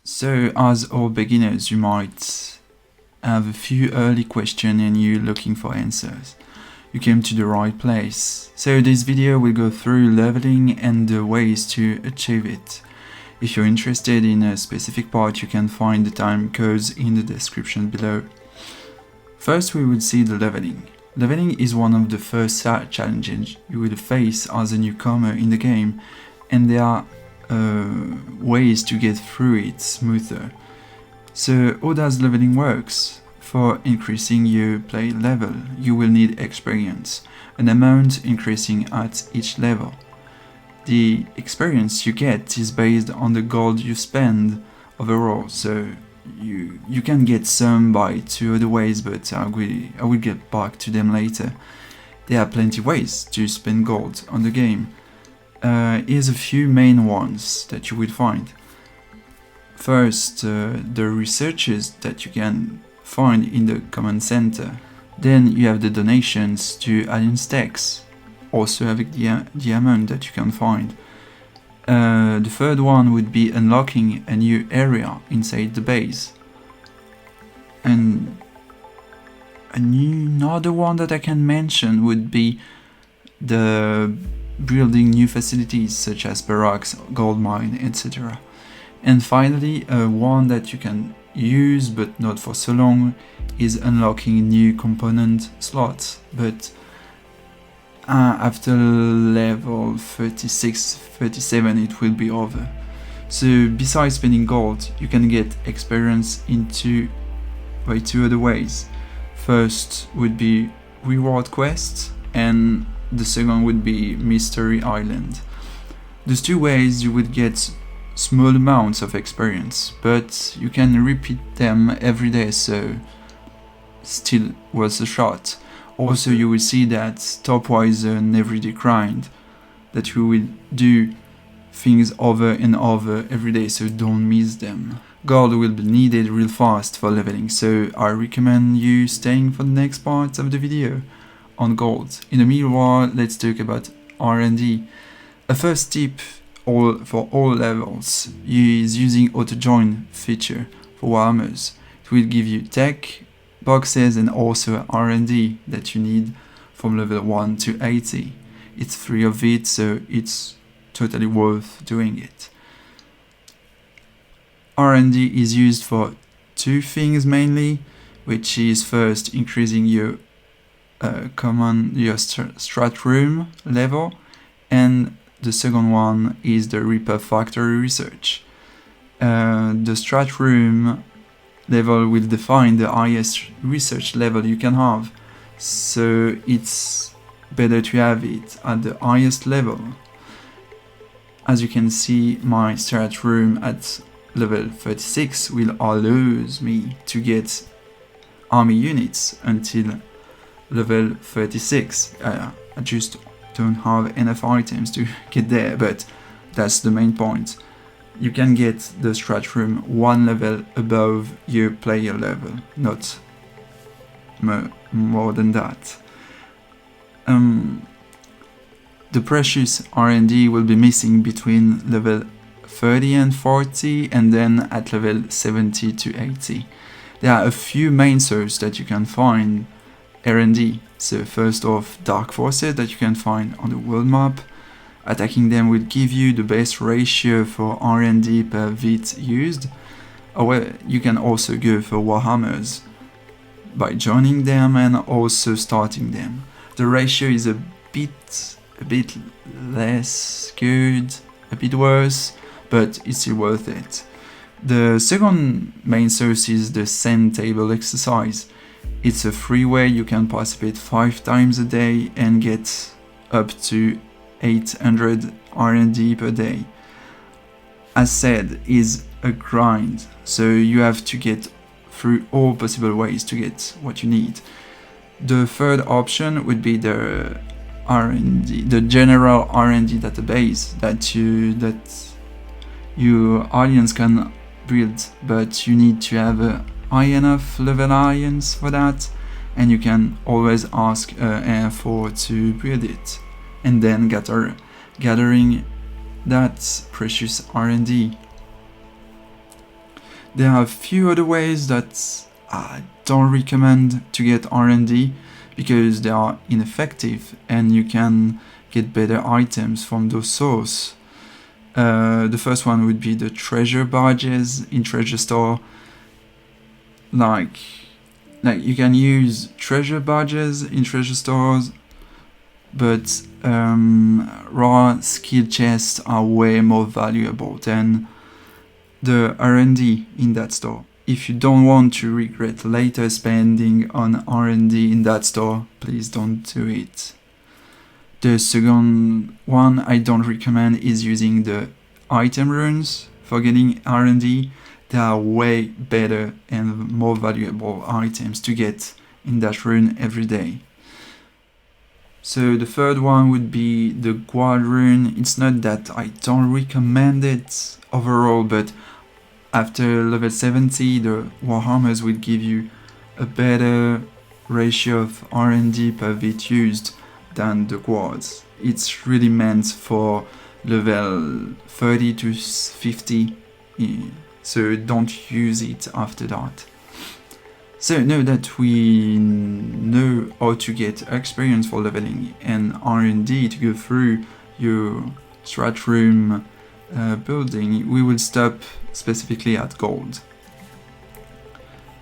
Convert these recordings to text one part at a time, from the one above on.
So, as all beginners, you might have a few early questions and you're looking for answers. You came to the right place. So this video will go through leveling and the ways to achieve it. If you're interested in a specific part, you can find the time codes in the description below. First, we will see the leveling. Leveling is one of the first challenges you will face as a newcomer in the game, and there are ways to get through it smoother. So how does leveling works? For increasing your play level, you will need experience, an amount increasing at each level. The experience you get is based on the gold you spend overall, so you can get some by two other ways, but I will get back to them later. There are plenty of ways to spend gold on the game. Here's a few main ones that you will find. First, the researches that you can find in the command center. Then you have the donations to alien stacks, also having the amount that you can find. The third one would be unlocking a new area inside the base. And another one that I can mention would be the building new facilities such as barracks, gold mine, etc. And finally, one that you can use but not for so long is unlocking new component slots, but after level 36-37 it will be over. So besides spending gold, you can get experience by two other ways. First would be reward quests, and the second would be Mystery Island. Those two ways you would get small amounts of experience, but you can repeat them every day, so still worth a shot. Also, you will see that stopwise an everyday grind, that you will do things over and over every day, so don't miss them. Gold will be needed real fast for leveling, so I recommend you staying for the next part of the video on gold. In the meanwhile, let's talk about R&D. A first tip for all levels is using auto-join feature for Warhammers. It will give you tech, boxes, and also R&D that you need from level 1 to 80. It's free of it, so it's totally worth doing it. R&D is used for two things mainly, which is first increasing your strat room level, and the second one is the repair factory research. The strat room level will define the highest research level you can have, so it's better to have it at the highest level. As you can see, my strat room at level 36 will allow me to get army units until level 36. I just don't have enough items to get there, but that's the main point. You can get the strat room one level above your player level, not more than that. The precious R&D will be missing between level 30 and 40, and then at level 70 to 80. There are a few main sources that you can find R&D. So first off, dark forces that you can find on the world map. Attacking them will give you the best ratio for R&D per bit used. However, you can also go for Warhammers by joining them and also starting them. The ratio is a bit less good, a bit worse, but it's still worth it. The second main source is the Sand Table exercise. It's a free way you can participate 5 times a day and get up to 800 R&D per day. As said, is a grind, so you have to get through all possible ways to get what you need. The third option would be the R&D, the general R&D database that your aliens can build, but you need to have high enough level aliens for that, and you can always ask Air 4 to build it, and then gathering that precious R&D. There are a few other ways that I don't recommend to get R&D because they are ineffective and you can get better items from those sources. The first one would be the treasure badges in treasure store. Like you can use treasure badges in treasure stores, but raw skill chests are way more valuable than the R&D in that store. If you don't want to regret later spending on R&D in that store, please don't do it. The second one I don't recommend is using the item runes for getting R&D. There are way better and more valuable items to get in that rune every day. So the third one would be the Guard rune. It's not that I don't recommend it overall, but after level 70, the Warhammers will give you a better ratio of R&D per bit used than the Guards. It's really meant for level 30 to 50, so don't use it after that. So now that we know how to get experience for leveling and R&D to go through your strat room building, we will stop specifically at gold.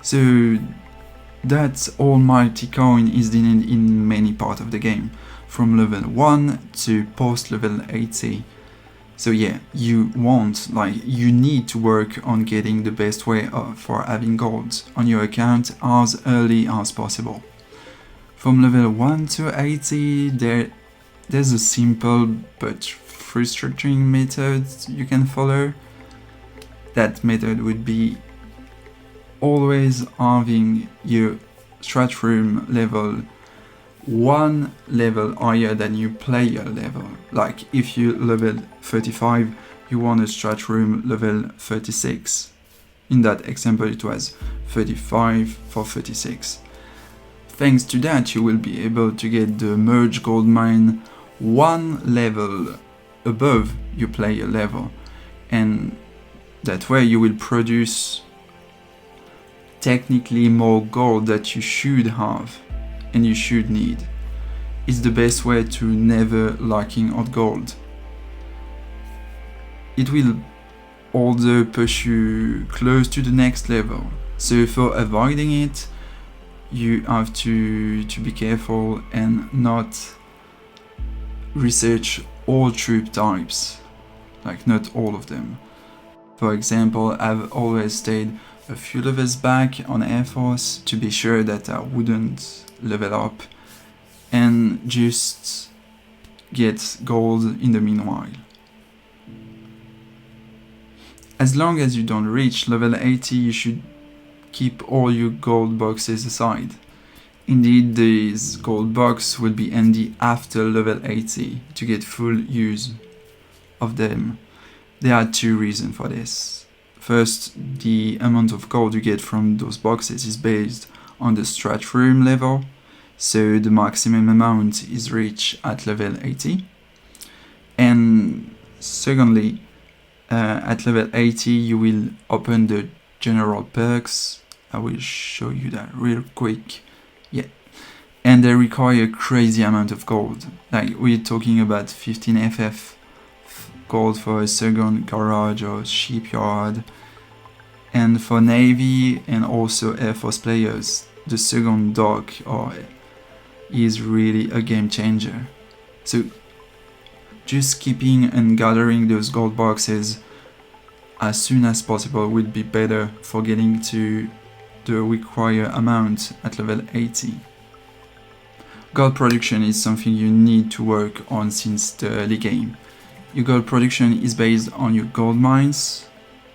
So that almighty coin is needed in many parts of the game, from level 1 to post level 80. So yeah, you need to work on getting the best way for having gold on your account as early as possible. From level 1 to 80, there's a simple but frustrating method you can follow. That method would be always having your strat room level 1 level higher than your player level. Like if you level 35, you want a strat room level 36. In that example it was 35 for 36. Thanks to that you will be able to get the merge gold mine 1 level above your player level, and that way you will produce technically more gold that you should have and you should need. It's the best way to never lacking on gold. It will also push you close to the next level, so for avoiding it you have to be careful and not research all troop types, like not all of them. For example, I've always stayed a few levels back on Air Force to be sure that I wouldn't level up and just get gold in the meanwhile. As long as you don't reach level 80, you should keep all your gold boxes aside. Indeed, these gold boxes will be handy after level 80 to get full use of them. There are two reasons for this. First, the amount of gold you get from those boxes is based on the strat room level, so the maximum amount is reached at level 80. And secondly, at level 80 you will open the general perks. I will show you that real quick. Yeah, and they require a crazy amount of gold. Like we're talking about 15 FF gold for a second garage or shipyard. And for Navy and also Air Force players, the second dock is really a game changer. So just keeping and gathering those gold boxes as soon as possible would be better for getting to the required amount at level 80. Gold production is something you need to work on since the early game. Your gold production is based on your gold mines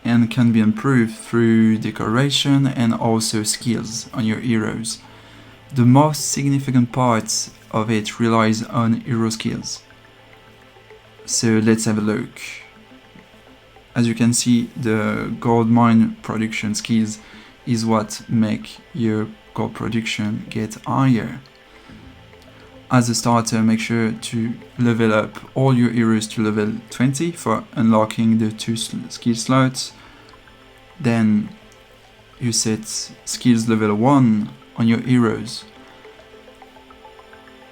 and can be improved through decoration and also skills on your heroes. The most significant part of it relies on hero skills. So let's have a look. As you can see, the gold mine production skills is what make your gold production get higher. As a starter, make sure to level up all your heroes to level 20 for unlocking the 2 skill slots. Then you set skills level 1 on your heroes,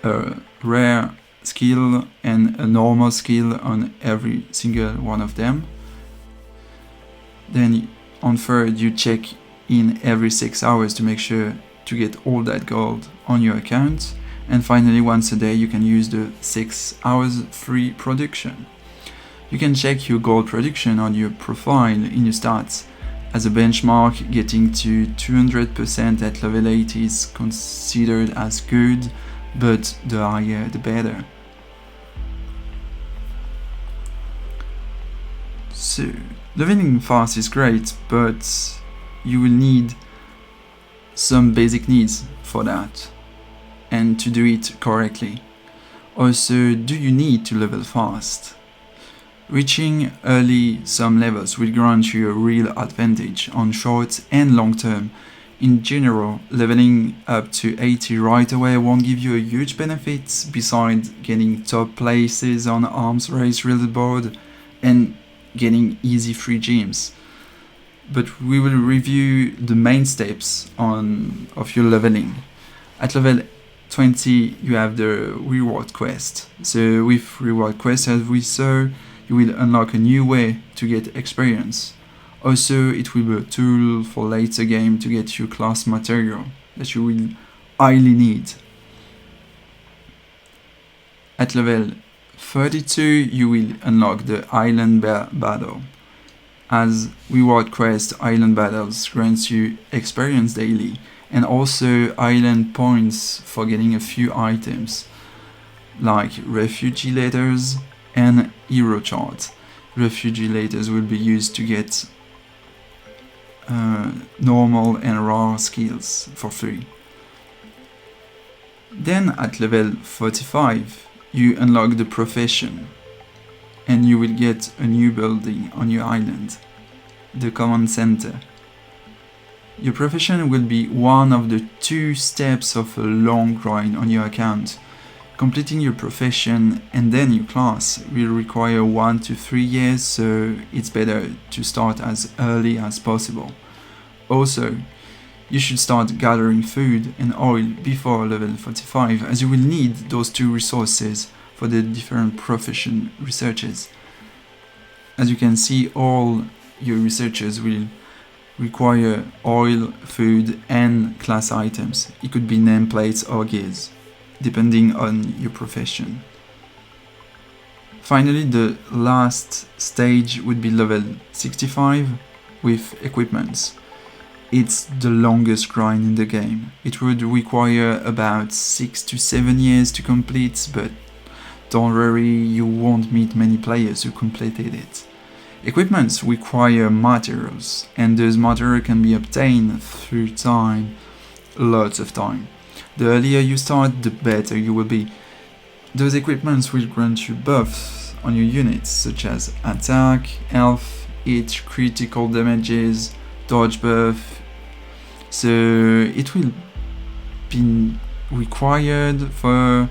a rare skill and a normal skill on every single one of them. Then on third, you check in every 6 hours to make sure to get all that gold on your account. And finally, once a day, you can use the 6 hours free production. You can check your gold production on your profile in your stats. As a benchmark, getting to 200% at level 8 is considered as good, but the higher the better. So, leveling fast is great, but you will need some basic needs for that, and to do it correctly. Also, do you need to level fast? Reaching early some levels will grant you a real advantage on short and long term. In general, leveling up to 80 right away won't give you a huge benefit besides getting top places on arms race leaderboard and getting easy free gems. But we will review the main steps of your leveling. At level 20 you have the reward quest. So with reward quest, as we saw, you will unlock a new way to get experience. Also, it will be a tool for later game to get you class material that you will highly need. At level 32 you will unlock the island battle. As reward quest, island battles grants you experience daily and also island points for getting a few items like refugee letters and hero chart. Refugee letters will be used to get normal and rare skills for free. Then at level 45 you unlock the profession and you will get a new building on your island, the command center. Your profession will be one of the 2 steps of a long grind on your account. Completing your profession and then your class will require 1 to 3 years, so it's better to start as early as possible. Also, you should start gathering food and oil before level 45, as you will need those 2 resources for the different profession researches. As you can see, all your researchers will require oil, food and class items. It could be nameplates or gears, depending on your profession. Finally, the last stage would be level 65 with equipments. It's the longest grind in the game. It would require about 6 to 7 years to complete, but don't worry, you won't meet many players who completed it. Equipments require materials, and those materials can be obtained through time, lots of time. The earlier you start, the better you will be. Those equipments will grant you buffs on your units, such as attack, health, hit, critical damages, dodge buff. So it will be required for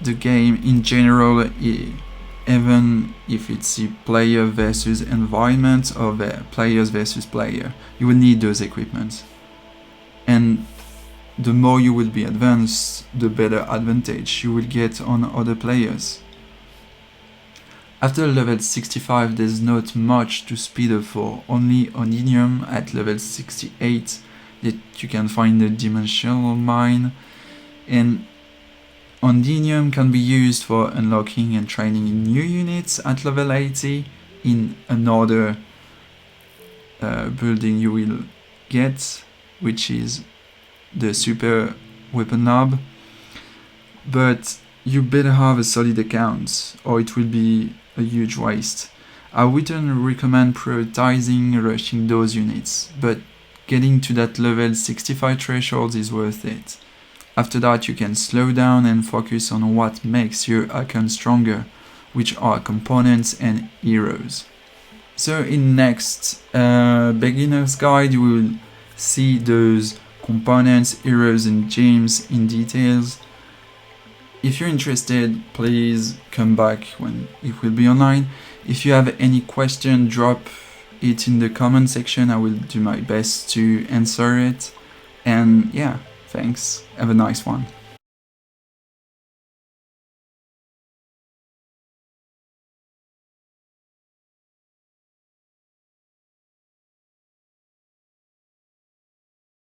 the game in general, even if it's a player versus environment or players versus player. You will need those equipments. And the more you will be advanced, the better advantage you will get on other players. After level 65 there's not much to speed up for, only Oninium at level 68 that you can find the dimensional mine, and Ondinium can be used for unlocking and training new units at level 80 in another building you will get, which is the super weapon lab. But you better have a solid account or it will be a huge waste. I wouldn't recommend prioritizing rushing those units, but getting to that level 65 threshold is worth it. After that you can slow down and focus on what makes your account stronger, which are components and heroes. So in next beginner's guide you will see those components, heroes and gems in details. If you're interested, please come back when it will be online. If you have any question, drop it in the comment section. I will do my best to answer it. And yeah, thanks. Have a nice one.